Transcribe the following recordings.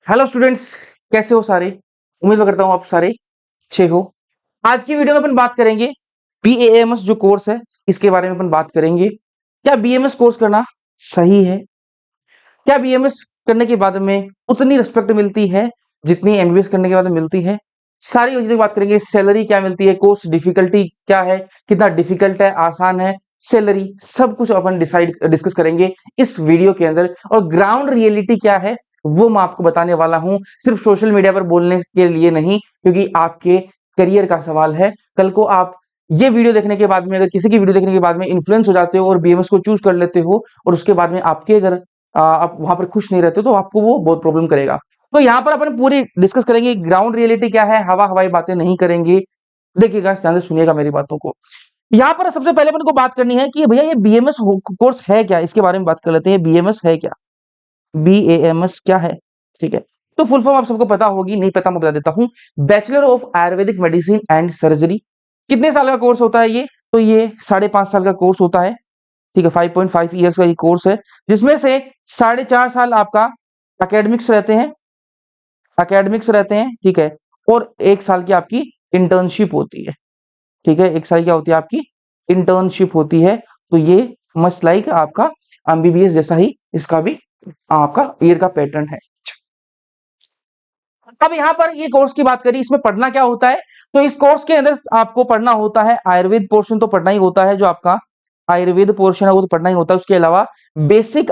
Hello students, कैसे हो सारे। उम्मीद करता हूँ आप सारे अच्छे हो। आज की वीडियो में अपन बात करेंगे बीएएमएस जो कोर्स है इसके बारे में अपन बात करेंगे। क्या बीएमएस कोर्स करना सही है? क्या बीएमएस करने के बाद में उतनी रिस्पेक्ट मिलती है जितनी एमबीबीएस करने के बाद मिलती है? सारी चीजों की बात करेंगे। सैलरी क्या मिलती है, कोर्स डिफिकल्टी क्या है, कितना डिफिकल्ट है, आसान है, सैलरी, सब कुछ अपन डिस्कस करेंगे इस वीडियो के अंदर। और ग्राउंड रियलिटी क्या है वो मैं आपको बताने वाला हूं, सिर्फ सोशल मीडिया पर बोलने के लिए नहीं, क्योंकि आपके करियर का सवाल है। कल को आप ये वीडियो देखने के बाद में, अगर किसी की वीडियो देखने के बाद में इन्फ्लुएंस हो जाते हो और बीएमएस को चूज कर लेते हो और उसके बाद में आपके अगर आप वहां पर खुश नहीं रहते तो आपको वो बहुत प्रॉब्लम करेगा। तो यहाँ पर अपन पूरी डिस्कस करेंगे ग्राउंड रियलिटी क्या है, हवा हवाई बातें नहीं करेंगे। देखिएगा, ध्यान से सुनिएगा मेरी बातों को। यहाँ पर सबसे पहले अपन को बात करनी है कि भैया ये बीएमएस कोर्स है क्या, इसके बारे में बात कर लेते हैं। बीएमएस है क्या, बीएएमएस क्या है? ठीक है, तो फुल फॉर्म आप सबको पता होगी, नहीं पता मैं बता देता हूं। Bachelor of Ayurvedic medicine and surgery. कितने साल का कोर्स होता है ये? तो ये 5.5 साल का कोर्स होता है। ठीक है, 5.5 ईयर्स का ये कोर्स है, जिसमें से 4.5 साल आपका एकेडमिक्स रहते हैं, ठीक है। और 1 साल की आपकी इंटर्नशिप होती है। ठीक है, 1 साल क्या होती है आपकी इंटर्नशिप होती है। तो ये मस्ट लाइक आपका एमबीबीएस जैसा ही इसका भी आपका ईयर का पैटर्न है। अब यहाँ पर ये कोर्स की बात करी, इसमें पढ़ना क्या होता है? तो इस कोर्स के अंदर आपको पढ़ना होता है आयुर्वेद पोर्शन, तो पढ़ना ही होता है। जो आपका आयुर्वेद पोर्शन है वो तो पढ़ना ही होता है। उसके अलावा बेसिक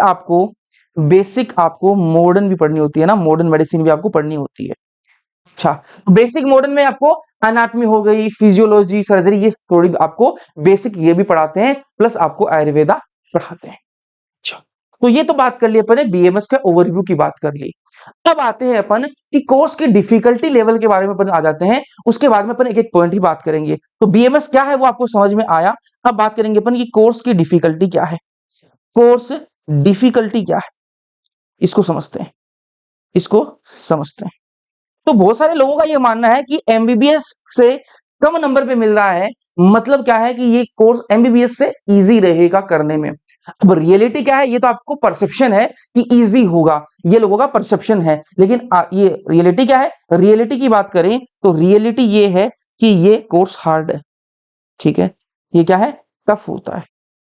आपको मॉडर्न भी पढ़नी होती है ना, मॉडर्न मेडिसिन भी आपको पढ़नी होती है। अच्छा, बेसिक मॉडर्न में आपको एनाटॉमी हो गई, फिजियोलॉजी, सर्जरी, ये थोड़ी आपको बेसिक ये भी पढ़ाते हैं, प्लस आपको आयुर्वेदा पढ़ाते हैं। अच्छा, तो ये तो बात कर ली अपन ने, बीएमएस का ओवरव्यू की बात कर ली। अब आते हैं अपन कि कोर्स की डिफिकल्टी लेवल के बारे में अपन आ जाते हैं। उसके बाद में अपन एक एक पॉइंट ही बात करेंगे। तो बीएमएस क्या है वो आपको समझ में आया। अब बात करेंगे अपन कि कोर्स की डिफिकल्टी क्या है। कोर्स डिफिकल्टी क्या है, इसको समझते हैं, इसको समझते हैं। तो बहुत सारे लोगों का ये मानना है कि एमबीबीएस से कम नंबर पे मिल रहा है, मतलब क्या है कि ये कोर्स एमबीबीएस से इजी रहेगा करने में। अब रियलिटी क्या है, ये तो आपको परसेप्शन है कि इजी होगा, ये लोगों का परसेप्शन है। लेकिन ये रियलिटी क्या है? रियलिटी की बात करें तो रियलिटी ये है कि ये कोर्स हार्ड है। ठीक है, ये क्या है? टफ होता है।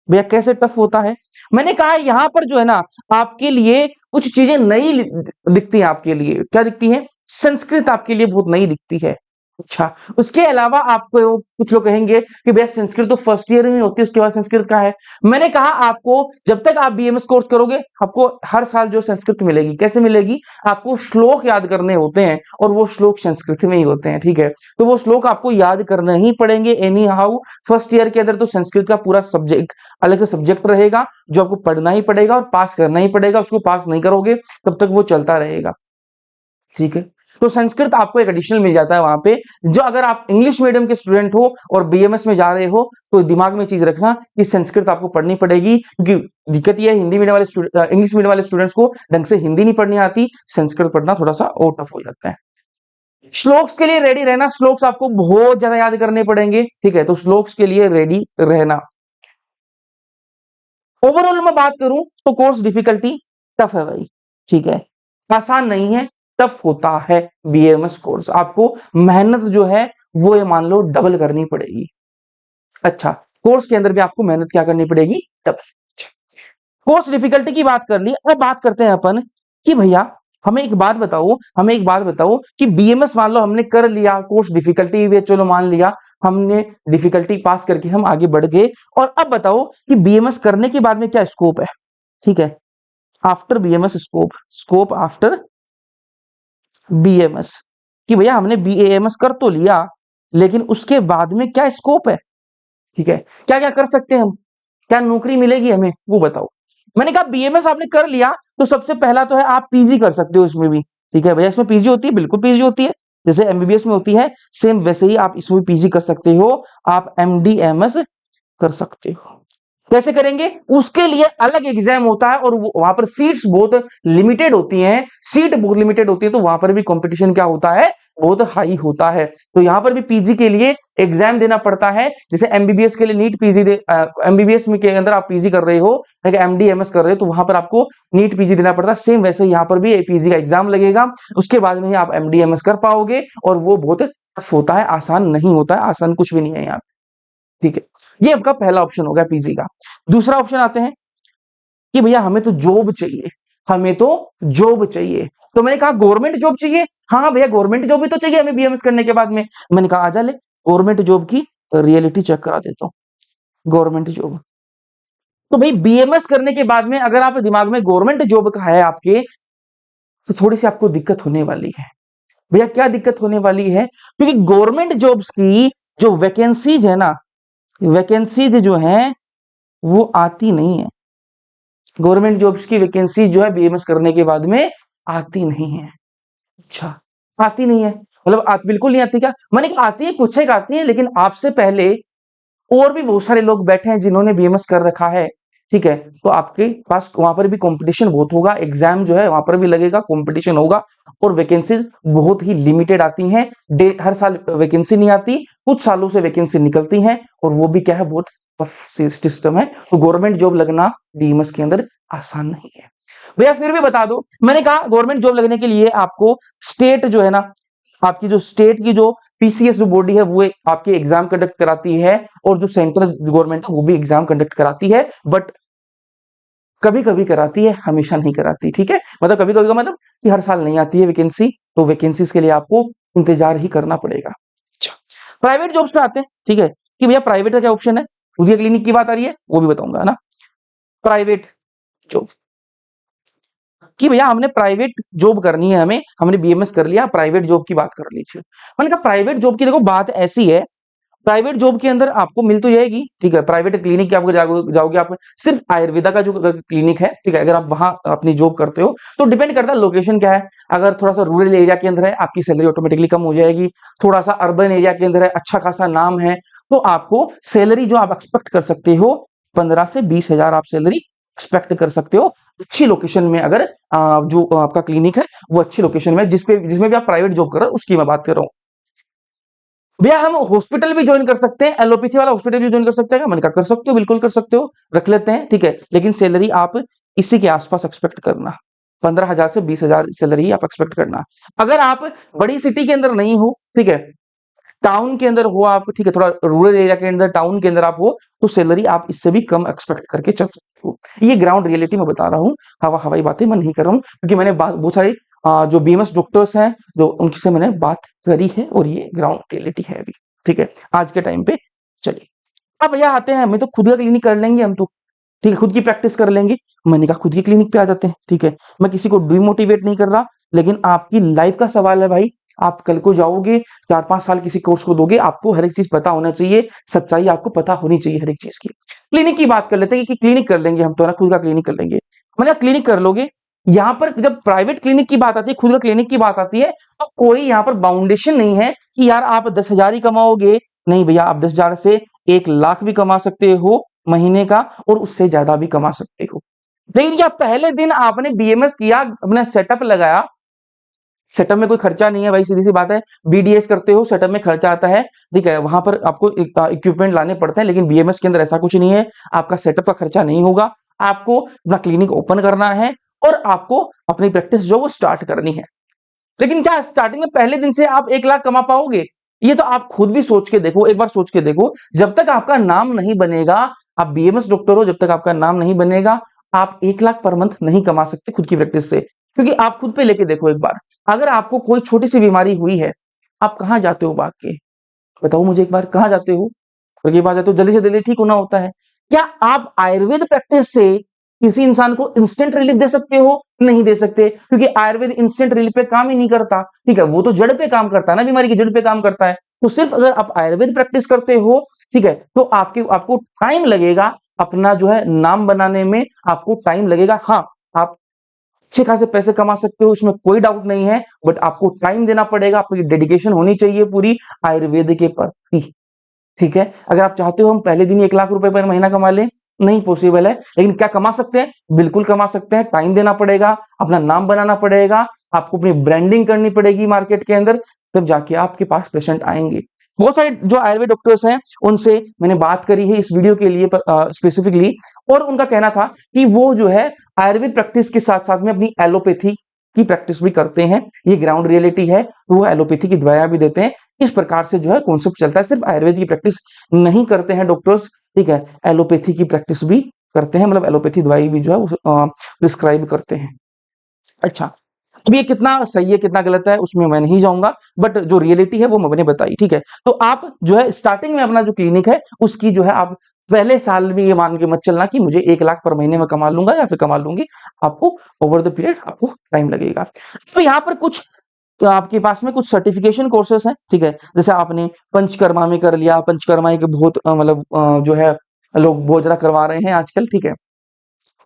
भैया कैसे टफ होता है? मैंने कहा यहां पर जो है ना, आपके लिए कुछ चीजें नई दिखती हैं। आपके लिए क्या दिखती है? संस्कृत आपके लिए बहुत नई दिखती है। अच्छा, उसके अलावा आपको कुछ लोग कहेंगे कि भैया संस्कृत तो फर्स्ट ईयर में होती है, उसके बाद संस्कृत का है। मैंने कहा आपको जब तक आप बीएमएस कोर्स करोगे आपको हर साल जो संस्कृत मिलेगी, कैसे मिलेगी? आपको श्लोक याद करने होते हैं और वो श्लोक संस्कृत में ही होते हैं। ठीक है, तो वो श्लोक आपको याद करने ही पड़ेंगे एनी हाउ। फर्स्ट ईयर के अंदर तो संस्कृत का पूरा सब्जेक्ट, अलग से सब्जेक्ट रहेगा जो आपको पढ़ना ही पड़ेगा और पास करना ही पड़ेगा। उसको पास नहीं करोगे तब तक वो चलता रहेगा। ठीक है, तो संस्कृत आपको एक एडिशनल मिल जाता है वहां पे। जो अगर आप इंग्लिश मीडियम के स्टूडेंट हो और बीएमएस में जा रहे हो तो दिमाग में चीज रखना कि संस्कृत आपको पढ़नी पड़ेगी, क्योंकि दिक्कत यह है इंग्लिश मीडियम वाले स्टूडेंट्स को ढंग से हिंदी नहीं पढ़नी आती, संस्कृत पढ़ना थोड़ा सा और टफ हो जाता है। श्लोक्स के लिए रेडी रहना, श्लोक्स आपको बहुत ज्यादा याद करने पड़ेंगे। ठीक है, तो श्लोक्स के लिए रेडी रहना। ओवरऑल मैं बात करूं तो कोर्स डिफिकल्टी टफ है भाई। ठीक है, आसान नहीं है, टफ होता है बीएमएस कोर्स। आपको मेहनत जो है वो ये मान लो डबल करनी पड़ेगी। अच्छा, कोर्स के अंदर भी आपको मेहनत क्या करनी पड़ेगी? डबल। अच्छा, कोर्स डिफिकल्टी की बात कर ली। अब बात करते हैं अपन कि भैया हमें एक बात बताओ कि बीएमएस मान लो हमने कर लिया, कोर्स डिफिकल्टी भी चलो मान लिया, हमने डिफिकल्टी पास करके हम आगे बढ़ गए। और अब बताओ कि बीएमएस करने के बाद में क्या स्कोप है? ठीक है, after BMS scope after BMS, कि भैया हमने बीएएमएस कर तो लिया लेकिन उसके बाद में क्या स्कोप है? ठीक है, क्या क्या कर सकते हैं हम, क्या नौकरी मिलेगी हमें, वो बताओ। मैंने कहा बीएमएस आपने कर लिया तो सबसे पहला तो है आप पीजी कर सकते हो इसमें भी। ठीक है भैया, इसमें पीजी होती है, बिल्कुल पीजी होती है, जैसे एमबीबीएस में होती है सेम वैसे ही आप इसमें पीजी कर सकते हो, आप एमडीएमएस कर सकते हो। कैसे करेंगे? उसके लिए अलग एग्जाम होता है और वहां पर सीट्स बहुत लिमिटेड होती हैं, सीट बहुत लिमिटेड होती है, तो वहां पर भी कंपटीशन क्या होता है? बहुत हाई होता है। तो यहां पर भी पीजी के लिए एग्जाम देना पड़ता है, जैसे एमबीबीएस के लिए नीट पीजी दे, एमबीबीएस में के अंदर आप पीजी कर रहे हो, एमडी एमएस कर रहे हो, तो वहां पर आपको नीट पीजी देना पड़ता है। सेम वैसे यहाँ पर भी पीजी का एग्जाम लगेगा, उसके बाद में ही आप एमडी एमएस कर पाओगे, और वो बहुत टफ होता है, आसान नहीं होता है, आसान कुछ भी नहीं है यहाँ। ठीक है, ये आपका पहला ऑप्शन हो गया पीजी का। दूसरा ऑप्शन आते हैं कि भैया हमें तो जॉब चाहिए, हमें तो जॉब चाहिए। तो मैंने कहा गवर्नमेंट जॉब चाहिए, हाँ भैया गवर्नमेंट जॉब भी तो चाहिए हमें बीएमएस करने के बाद में। मैंने कहा आजा ले गवर्नमेंट जॉब की रियलिटी चेक करा देता हूँ। गवर्नमेंट जॉब, तो भाई बीएमएस करने के बाद में अगर आप दिमाग में गवर्नमेंट जॉब का है आपके, तो थोड़ी सी आपको दिक्कत होने वाली है। भैया क्या दिक्कत होने वाली है? क्योंकि गवर्नमेंट जॉब्स की जो वैकेंसीज है ना, वैकेंसीज जो है वो आती नहीं है। गवर्नमेंट जॉब्स की वैकेंसी जो है बीएमएस करने के बाद में आती नहीं है। अच्छा, आती नहीं है मतलब बिल्कुल नहीं आती क्या? मैंने कहा आती है, कुछ एक आती है, लेकिन आपसे पहले और भी बहुत सारे लोग बैठे हैं जिन्होंने बीएमएस कर रखा है। ठीक है, तो आपके पास वहां पर भी कंपटीशन बहुत होगा, एग्जाम जो है वहां पर भी लगेगा, कंपटीशन होगा, और वैकेंसीज बहुत ही लिमिटेड आती हैं। हर साल वैकेंसी नहीं आती, कुछ सालों से वैकेंसी निकलती हैं, और वो भी क्या है, बहुत टफ सिस्टम है। तो गवर्नमेंट जॉब लगना बीएमएस के अंदर आसान नहीं है। भैया फिर भी बता दो, मैंने कहा गवर्नमेंट जॉब लगने के लिए आपको स्टेट जो है ना, आपकी जो स्टेट की जो पीसीएस जो बॉडी है वो आपके एग्जाम कंडक्ट कराती है, और जो सेंट्रल गवर्नमेंट है वो भी एग्जाम कंडक्ट कराती है, बट कभी कभी कराती है, हमेशा नहीं कराती। ठीक है, मतलब कभी कभी का मतलब कि हर साल नहीं आती है वैकेंसी, तो वैकेंसीज के लिए आपको इंतजार ही करना पड़ेगा। अच्छा, प्राइवेट जॉब्स पे आते हैं। ठीक है, कि भैया प्राइवेट का क्या ऑप्शन है? मुझे क्लिनिक की बात आ रही है, वो भी बताऊंगा, है ना। प्राइवेट जॉब, कि भैया हमने प्राइवेट जॉब करनी है, हमने बीएमएस कर लिया, प्राइवेट जॉब की बात कर लीजिए। मैंने कहा प्राइवेट जॉब की देखो बात ऐसी है, प्राइवेट जॉब के अंदर आपको मिल तो जाएगी। ठीक है, प्राइवेट क्लिनिक के आपको जाओगे आप, सिर्फ आयुर्वेदा का जो क्लिनिक है, ठीक है, अगर आप वहां अपनी जॉब करते हो तो डिपेंड करता है लोकेशन क्या है। अगर थोड़ा सा रूरल एरिया के अंदर है, आपकी सैलरी ऑटोमेटिकली कम हो जाएगी। थोड़ा सा अर्बन एरिया के अंदर है, अच्छा खासा नाम है, तो आपको सैलरी जो आप एक्सपेक्ट कर सकते हो 15 से 20 हजार आप सैलरी एक्सपेक्ट कर सकते हो, अच्छी लोकेशन में। अगर जो आपका क्लिनिक है वो अच्छी लोकेशन में, जिसमें भी आप प्राइवेट जॉब कर रहे हो उसकी मैं बात कर रहा हूँ। भैया हम हॉस्पिटल भी ज्वाइन कर सकते हैं, एलोपैथी वाला हॉस्पिटल भी ज्वाइन कर सकते हैं। मैंने कहा कर सकते हो, बिल्कुल कर सकते हो, रख लेते हैं। ठीक है, लेकिन सैलरी आप इसी के आसपास एक्सपेक्ट करना, 15 से 20 हजार सैलरी आप एक्सपेक्ट करना। अगर आप बड़ी सिटी के अंदर नहीं हो, ठीक है, टाउन के अंदर हो आप, ठीक है, थोड़ा रूरल एरिया के अंदर, टाउन के अंदर आप हो, तो सैलरी आप इससे भी कम एक्सपेक्ट करके चल सकते हो। ये ग्राउंड रियलिटी में बता रहा हूँ, हवाई बातें मैं नहीं कर रहा हूँ, क्योंकि मैंने बहुत सारे जो बीएमएस डॉक्टर्स हैं जो उनसे मैंने बात करी है, और ये ग्राउंड रियलिटी है अभी। ठीक है, आज के टाइम पे। चलिए, अब भैया आते हैं, हमें तो खुद का क्लिनिक कर लेंगे हम तो, ठीक है, खुद की प्रैक्टिस कर लेंगे। मैंने कहा खुद की क्लिनिक पे आ जाते हैं। ठीक है, मैं किसी को डिमोटिवेट नहीं कर रहा, लेकिन आपकी लाइफ का सवाल है भाई। आप कल को जाओगे, 4-5 साल किसी कोर्स को दोगे, आपको हर एक चीज पता होना चाहिए, सच्चाई आपको पता होनी चाहिए हर एक चीज की। क्लिनिक की बात कर लेते हैं कि क्लिनिक कर लेंगे हम तो ना, खुद का क्लिनिक कर लेंगे। मैंने क्लिनिक कर लोगे, यहाँ पर जब प्राइवेट क्लिनिक की बात आती है, खुद का क्लिनिक की बात आती है, तो कोई यहाँ पर बाउंडेशन नहीं है कि यार आप 10 हजार ही कमाओगे। नहीं भैया, आप 10 हजार से 1 लाख भी कमा सकते हो महीने का, और उससे ज्यादा भी कमा सकते हो। लेकिन क्या पहले दिन आपने बीएमएस किया, अपना सेटअप लगाया, सेटअप में कोई खर्चा नहीं है भाई, सीधी सी बात है। बीडीएस करते हो, सेटअप में खर्चा आता है, ठीक है, वहां पर आपको इक्विपमेंट लाने पड़ते हैं, लेकिन बीएमएस के अंदर ऐसा कुछ नहीं है। आपका सेटअप का खर्चा नहीं होगा, आपको अपना क्लिनिक ओपन करना है, और आपको अपनी प्रैक्टिस जो वो स्टार्ट करनी है। लेकिन क्या स्टार्टिंग में पहले दिन से आप 1 लाख कमा पाओगे? ये तो आप खुद भी सोच के देखो, एक बार सोच के देखो। जब तक आपका नाम नहीं बनेगा, आप बीएमएस डॉक्टर हो, जब तक आपका नाम नहीं बनेगा, आप 1 लाख पर मंथ नहीं कमा सकते खुद की प्रैक्टिस से। क्योंकि आप खुद पे लेके देखो एक बार, अगर आपको कोई छोटी सी बीमारी हुई है, आप कहाँ जाते हो भाग के? बताओ मुझे एक बार, कहाँ जाते हो? क्योंकि बात है तो जल्दी से जल्दी ठीक होना होता है। क्या आप आयुर्वेद प्रैक्टिस से किसी इंसान को इंस्टेंट रिलीफ दे सकते हो? नहीं दे सकते, क्योंकि आयुर्वेद इंस्टेंट रिलीफ पे काम ही नहीं करता। ठीक है, वो तो जड़ पे काम करता है ना, बीमारी की जड़ पे काम करता है। तो सिर्फ अगर आप आयुर्वेद प्रैक्टिस करते हो, ठीक है, तो आपको टाइम लगेगा अपना जो है नाम बनाने में, आपको टाइम लगेगा। हाँ, आप अच्छे खासे पैसे कमा सकते हो, इसमें कोई डाउट नहीं है, बट आपको टाइम देना पड़ेगा, आपकी डेडिकेशन होनी चाहिए पूरी आयुर्वेद के प्रति। ठीक है, अगर आप चाहते हो हम पहले दिन 1 लाख रुपए पर महीना कमा लें, नहीं पॉसिबल है। लेकिन क्या कमा सकते हैं? बिल्कुल कमा सकते हैं। टाइम देना पड़ेगा, अपना नाम बनाना पड़ेगा, आपको अपनी ब्रांडिंग करनी पड़ेगी मार्केट के अंदर, तब जाके आपके पास पेशेंट आएंगे। बहुत सारे जो आयुर्वेद डॉक्टर्स हैं उनसे मैंने बात करी है इस वीडियो के लिए स्पेसिफिकली, और उनका कहना था कि वो जो है आयुर्वेद प्रैक्टिस के साथ साथ में अपनी एलोपैथी की प्रैक्टिस भी करते हैं। ये ग्राउंड रियलिटी है, वो एलोपैथी की दवाइयां भी देते हैं। इस प्रकार से जो है कॉन्सेप्ट चलता है। सिर्फ आयुर्वेद की प्रैक्टिस नहीं करते हैं डॉक्टर्स, ठीक है, एलोपैथी की प्रैक्टिस भी करते हैं, मतलब एलोपैथी दवाई भी जो है वो प्रिस्क्राइब करते हैं। अच्छा, अब ये कितना सही है कितना गलत है उसमें मैं नहीं जाऊंगा, बट जो रियलिटी है वो मैंने बताई, ठीक है। तो आप जो है स्टार्टिंग में अपना जो क्लिनिक है उसकी जो है आप पहले साल में ये मान के मत चलना कि मुझे 1 लाख पर महीने में कमा लूंगा या फिर कमा लूंगी। आपको ओवर द पीरियड आपको टाइम लगेगा। तो यहाँ पर कुछ, तो आपके पास में कुछ सर्टिफिकेशन कोर्सेस हैं, ठीक है। जैसे आपने पंचकर्मा में कर लिया, पंचकर्मा एक बहुत मतलब जो है लोग बहुत ज्यादा करवा रहे हैं आजकल, ठीक है।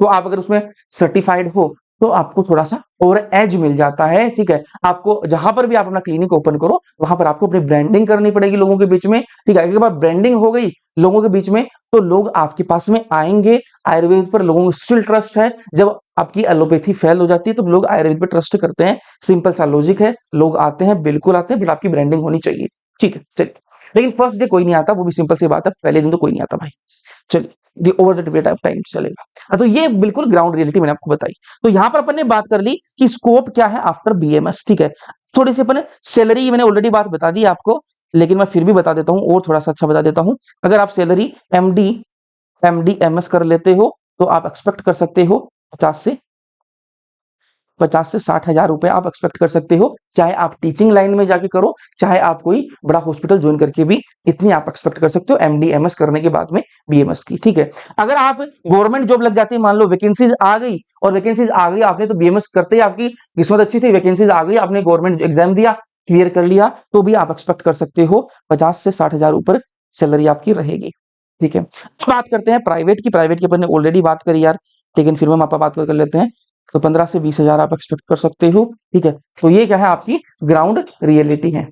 तो आप अगर उसमें सर्टिफाइड हो तो आपको थोड़ा-सा और एज मिल जाता है, ठीक है। आपको जहाँ पर भी आप अपना क्लिनिक ओपन करो, वहाँ पर आपको अपनी ब्रांडिंग करनी पड़ेगी लोगों के बीच में, ठीक है। एक बार ब्रांडिंग हो गई लोगों के बीच में, तो लोग आपके पास में आएँगे। आयुर्वेद पर लोगों को स्टिल ट्रस्ट है। जब आपकी एलोपैथी फेल हो जाती है, तो लोग आयुर्वेद पे ट्रस्ट करते हैं। सिंपल सा लॉजिक है, लोग आते हैं, बिल्कुल आते हैं, बट आपकी ब्रांडिंग होनी चाहिए, ठीक है। चलिए, लेकिन फर्स्ट डे कोई नहीं आता, वो भी सिंपल सी बात है, पहले दिन तो कोई नहीं आता भाई। चलिए, the over the period of time चलेगा। तो ये बिल्कुल ग्राउंड रियलिटी मैंने आपको बताई। तो यहाँ पर अपन ने बात कर ली कि स्कोप क्या है आफ्टर बीएमएस, ठीक है। थोड़ी सी अपन सैलरी, मैंने ऑलरेडी बात बता दी आपको, लेकिन मैं फिर भी बता देता हूँ और थोड़ा सा अच्छा बता देता हूँ। अगर आप सैलरी एमडी एमएस कर लेते हो तो आप एक्सपेक्ट कर सकते हो 50 से 60 हजार रुपए आप एक्सपेक्ट कर सकते हो। चाहे आप टीचिंग लाइन में जाके करो, चाहे आप कोई बड़ा हॉस्पिटल ज्वाइन करके भी इतनी आप एक्सपेक्ट कर सकते हो एमडी एमएस करने के बाद में बीएमएस की, ठीक है। अगर आप गवर्नमेंट जॉब लग जाती है, मान लो वैकेंसीज आ गई, और वैकेंसीज आ गई, आपने तो बीएमएस करते ही आपकी किस्मत अच्छी थी, वैकेंसीज आ गई, आपने गवर्नमेंट एग्जाम दिया, क्लियर कर लिया, तो भी आप एक्सपेक्ट कर सकते हो 50 से 60 हजार ऊपर सैलरी आपकी रहेगी, ठीक है। बात करते हैं प्राइवेट की। प्राइवेट की अपन ने ऑलरेडी बात करी यार, लेकिन फिर हम आप बात कर लेते हैं। तो 15 से 20 हजार आप एक्सपेक्ट कर सकते हो, ठीक है। तो ये क्या है, आपकी ग्राउंड रियलिटी है,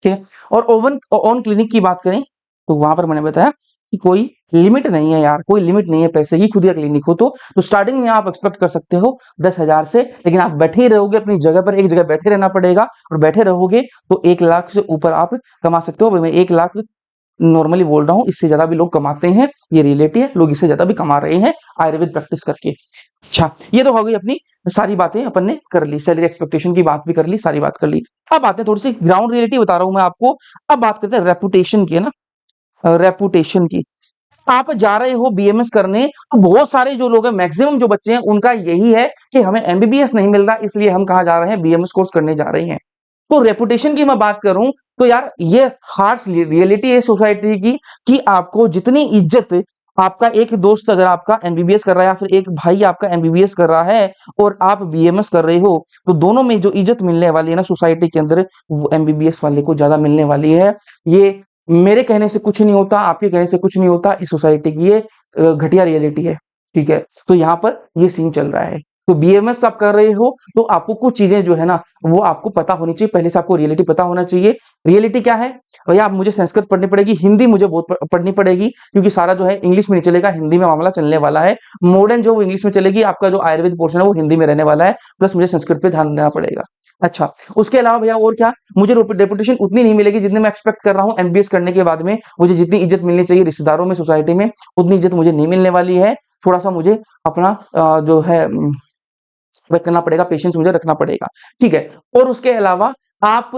ठीक है। और ओवन ऑन क्लिनिक की बात करें तो वहां पर मैंने बताया कि कोई लिमिट नहीं है यार, कोई लिमिट नहीं है पैसे की, खुद का क्लिनिक हो तो स्टार्टिंग में आप एक्सपेक्ट कर सकते हो 10 हजार से, लेकिन आप बैठे ही रहोगे अपनी जगह पर, एक जगह बैठे रहना पड़ेगा, और बैठे रहोगे तो 1 लाख से ऊपर आप कमा सकते हो। मैं 1 लाख नॉर्मली बोल रहा हूँ, इससे ज्यादा भी लोग कमाते हैं, ये रियलिटी है, लोग इससे ज्यादा भी कमा रहे हैं आयुर्वेद प्रैक्टिस करके। अच्छा, ये तो हो गई अपनी सारी बातें अपन ने कर ली, सैलरी एक्सपेक्टेशन की बात भी कर ली, सारी बात कर ली। अब आते हैं थोड़ी सी ग्राउंड रियलिटी बता रहा हूं मैं आपको। अब बात करते हैं रेपुटेशन की, है ना, रेपुटेशन की। आप जा रहे हो बीएमएस करने, तो बहुत सारे जो लोग हैं, मैक्सिमम जो बच्चे हैं, उनका यही है कि हमें एमबीबीएस नहीं मिल रहा, इसलिए हम कहा जा रहे हैं, बीएमएस कोर्स करने जा रहे हैं। तो रेपुटेशन की मैं बात करूं तो यार ये हार्श रियलिटी है सोसाइटी की, कि आपको जितनी इज्जत, आपका एक दोस्त अगर आपका एमबीबीएस कर रहा है, या फिर एक भाई आपका एमबीबीएस कर रहा है और आप बीएमएस कर रहे हो, तो दोनों में जो इज्जत मिलने वाली है ना सोसाइटी के अंदर, वो एमबीबीएस वाले को ज्यादा मिलने वाली है। ये मेरे कहने से कुछ नहीं होता, आपके कहने से कुछ नहीं होता, इस सोसाइटी की ये घटिया रियलिटी है, ठीक है। तो यहाँ पर ये सीन चल रहा है। तो बीएमएस तो आप कर रहे हो, तो आपको कुछ चीजें जो है ना वो आपको पता होनी चाहिए, पहले से आपको रियलिटी पता होना चाहिए। रियलिटी क्या है भैया, आप मुझे संस्कृत पढ़नी पड़ेगी, हिंदी मुझे बहुत पढ़नी पड़ेगी, क्योंकि सारा जो है इंग्लिश में नहीं चलेगा, हिंदी में मामला चलने वाला है। मॉडर्न जो वो इंग्लिश में चलेगी, आपका जो आयुर्वेद पोर्शन है वो हिंदी में रहने वाला है, प्लस मुझे संस्कृत पे ध्यान देना पड़ेगा। अच्छा, उसके अलावा भैया और क्या, मुझे रेपुटेशन उतनी नहीं मिलेगी जितनी मैं एक्सपेक्ट कर रहा हूँ एमबीएस करने के बाद में। मुझे जितनी इज्जत मिलनी चाहिए रिश्तेदारों में, सोसाइटी में, उतनी इज्जत मुझे नहीं मिलने वाली है। थोड़ा सा मुझे अपना जो है वह करना पड़ेगा, पेशेंस मुझे रखना पड़ेगा, ठीक है। और उसके अलावा आप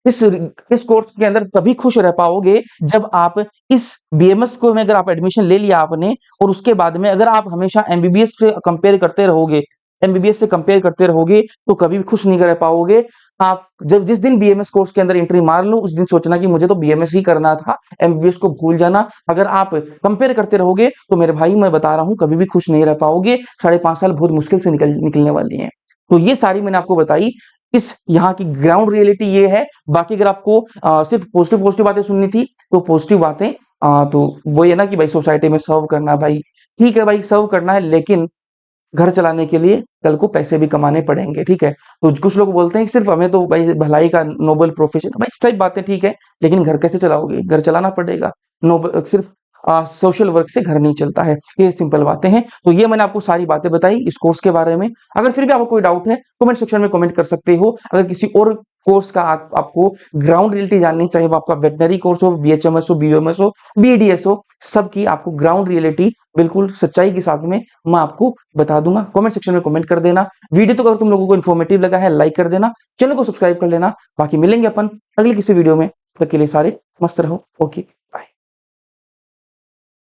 इस इस कोर्स के अंदर तभी खुश रह पाओगे जब आप इस बीएमएस को में अगर आप एडमिशन ले लिया आपने, और उसके बाद में अगर आप हमेशा एमबीबीएस से कंपेयर करते रहोगे, एमबीबीएस से कंपेयर करते रहोगे, तो कभी भी खुश नहीं रह पाओगे। आप जब जिस दिन बीएमएस कोर्स के अंदर एंट्री मार लो, उस दिन सोचना कि मुझे तो बीएमएस ही करना था, एमबीबीएस को भूल जाना। अगर आप कंपेयर करते रहोगे तो मेरे भाई मैं बता रहा हूं कभी भी खुश नहीं रह पाओगे। 5.5 साल बहुत मुश्किल से निकलने वाली हैं। तो ये सारी मैंने आपको बताई, इस यहाँ की ग्राउंड रियलिटी ये है। बाकी अगर आपको सिर्फ पॉजिटिव पॉजिटिव बातें सुननी थी तो पॉजिटिव बातें, तो वो ये ना कि भाई सोसाइटी में सर्व करना, भाई ठीक है भाई सर्व करना है, लेकिन घर चलाने के लिए कल को पैसे भी कमाने पड़ेंगे, ठीक है। तो कुछ लोग बोलते हैं कि सिर्फ हमें तो भाई भलाई का नोबल प्रोफेशन, भाई सही बातें ठीक है, लेकिन घर कैसे चलाओगे, घर चलाना पड़ेगा। नोबल सिर्फ सोशल वर्क से घर नहीं चलता है। ये सिंपल बातें हैं। तो ये मैंने आपको सारी बातें बताई इस कोर्स के बारे में। अगर फिर भी आपको कोई डाउट है, कमेंट सेक्शन में कमेंट कर सकते हो। अगर किसी और कोर्स का आपको ग्राउंड रियलिटी जाननी चाहिए, वो आपका वेटनरी कोर्स हो, बीएचएमएस हो, बीओएमएस हो, बीडीएस हो, सबकी आपको ग्राउंड रियलिटी बिल्कुल सच्चाई के साथ में मैं आपको बता दूंगा। कमेंट सेक्शन में कमेंट कर देना। वीडियो तो अगर तुम लोगों को इन्फॉर्मेटिव लगा है, लाइक कर देना, चैनल को सब्सक्राइब कर लेना। बाकी मिलेंगे अपन अगली किसी वीडियो में। तब तक के लिए सारे मस्त रहो। ओके।